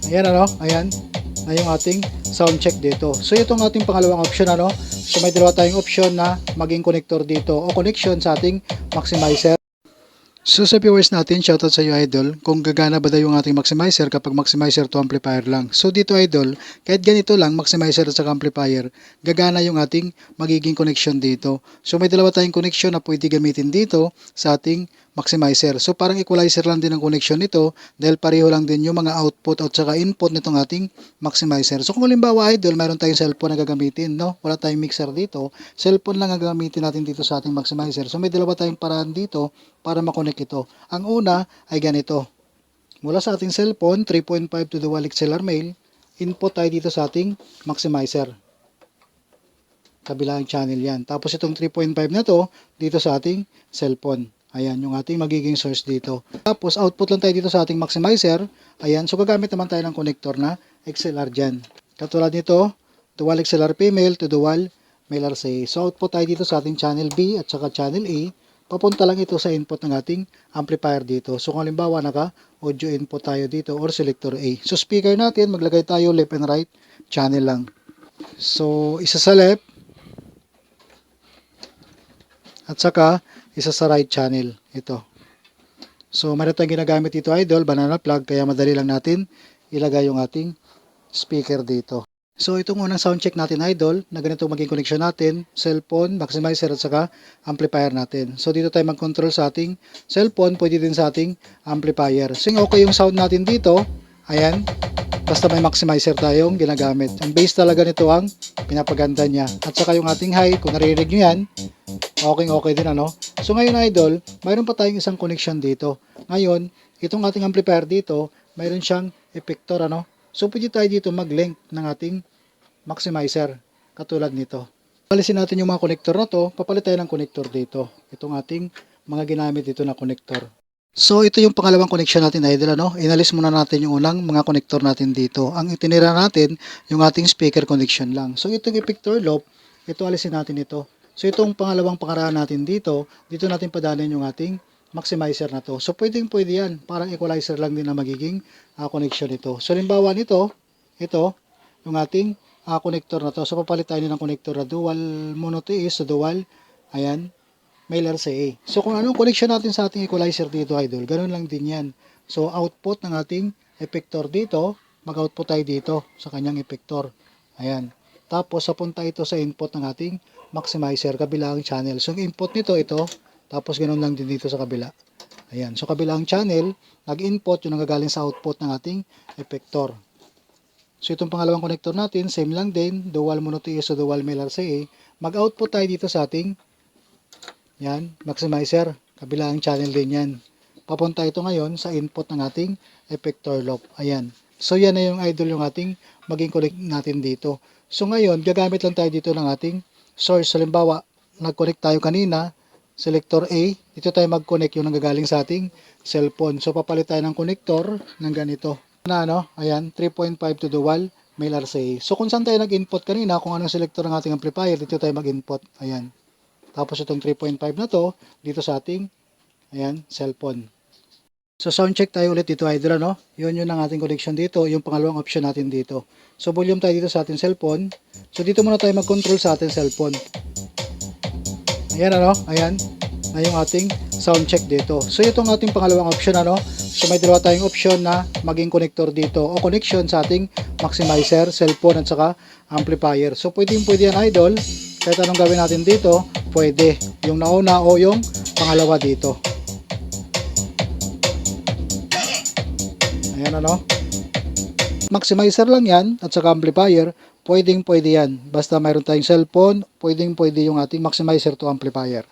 Ayan ano, ayan na yung ating sound check dito. So itong ating pangalawang option ano. So may dalawa tayong option na maging connector dito o connection sa ating maximizer. So sa viewers natin, shoutout sa iyo idol, kung gagana ba daw yung ating maximizer kapag maximizer to amplifier lang. So dito idol, kahit ganito lang, maximizer at saka amplifier, gagana yung ating magiging connection dito. So may dalawa tayong connection na pwede gamitin dito sa ating maximizer. So parang equalizer lang din ang connection nito dahil pareho lang din yung mga output at saka input nitong ating maximizer. So kung halimbawa idol, mayroon tayong cellphone na gagamitin, no? Wala tayong mixer dito, cellphone lang ang gagamitin natin dito sa ating maximizer. So may dalawa tayong paraan dito para makonect ito. Ang una ay ganito. Mula sa ating cellphone, 3.5 to dual XLR male, input tayo dito sa ating maximizer. Kabilang channel yan. Tapos itong 3.5 na to, dito sa ating cellphone. Ayan, yung ating magiging source dito. Tapos output lang tayo dito sa ating maximizer. Ayan, so gagamit naman tayo ng connector na XLR dyan. Katulad nito, dual XLR female to dual male RCA. So output tayo dito sa ating channel B at saka channel A. Papunta lang ito sa input ng ating amplifier dito. So kung halimbawa naka-audio input tayo dito or selector A. So speaker natin, maglagay tayo left and right channel lang. So isa sa left at saka isa sa right channel. Ito. So meron tayong ginagamit dito idol, banana plug, kaya madali lang natin ilagay yung ating speaker dito. So itong unang sound check natin idol, na ganito maging connection natin, cellphone, maximizer at saka amplifier natin. So dito tayo mag-control sa ating cellphone, pwede din sa ating amplifier. So okay yung sound natin dito, ayan, basta may maximizer tayong ginagamit. Ang bass talaga nito ang pinapaganda niya. At saka yung ating high, kung naririnig nyo yan, okay din ano. So ngayon idol, mayroon pa tayong isang connection dito. Ngayon, itong ating amplifier dito, mayroon siyang effector ano. So pwede tayo dito mag-link ng ating maximizer katulad nito. Palisin natin yung mga connector na to, papalit tayo ng connector dito. Itong ating mga ginamit dito na connector. So ito yung pangalawang connection natin idol ano. Inalis muna natin yung unang mga connector natin dito. Ang itinira natin yung ating speaker connection lang. So itong effector loop, ito alisin natin ito. So itong pangalawang pangaraan natin dito natin padanin yung ating maximizer na to. So pwede yan, parang equalizer lang din na magiging connection ito. So halimbawa nito, ito, yung ating connector na to. So papalit tayo ng connector na dual mono to is, so dual, ayan, male RCA. So kung anong connection natin sa ating equalizer dito idol, ganun lang din yan. So output ng ating effector dito, mag-output tayo dito sa kanyang effector. Ayan. Tapos papunta ito sa input ng ating maximizer, kabilang channel. So yung input nito, ito, tapos ganoon lang din dito sa kabila. Ayan. So kabilang channel, nag-input yung nagagaling sa output ng ating effector. So itong pangalawang connector natin, same lang din, dual mono to is o dual male RCA. Mag-output tayo dito sa ating yan, maximizer. Kabilang channel din yan. Papunta ito ngayon sa input ng ating effector loop. Ayan. So yan na yung idol yung ating maging connect natin dito. So ngayon, gagamit lang tayo dito ng ating source. Halimbawa, nag-connect tayo kanina, selector A, dito tayo mag-connect yung nanggagaling sa ating cellphone. So papalit tayo ng connector ng ganito. Na ano, ayan, 3.5 to dual male RCA. So kung saan tayo nag-input kanina, kung anong selector ng ating amplifier, dito tayo mag-input. Ayan. Tapos itong 3.5 na to, dito sa ating, ayan, cellphone. So sound check tayo ulit dito idol ano. Yun ang ating connection dito, yung pangalawang option natin dito. So volume tayo dito sa ating cellphone. So dito muna tayo mag-control sa ating cellphone. Ayan ano, ayan na yung ating sound check dito. So itong ating pangalawang option ano. So may dalawa tayong option na maging connector dito o connection sa ating maximizer, cellphone at saka amplifier. So pwede yan idol. Kahit anong gawin natin dito, pwede. Yung nauna o yung pangalawa dito. Ayan ano. Maximizer lang yan at saka amplifier, pwede yan. Basta mayroon tayong cellphone, pwede yung ating maximizer to amplifier.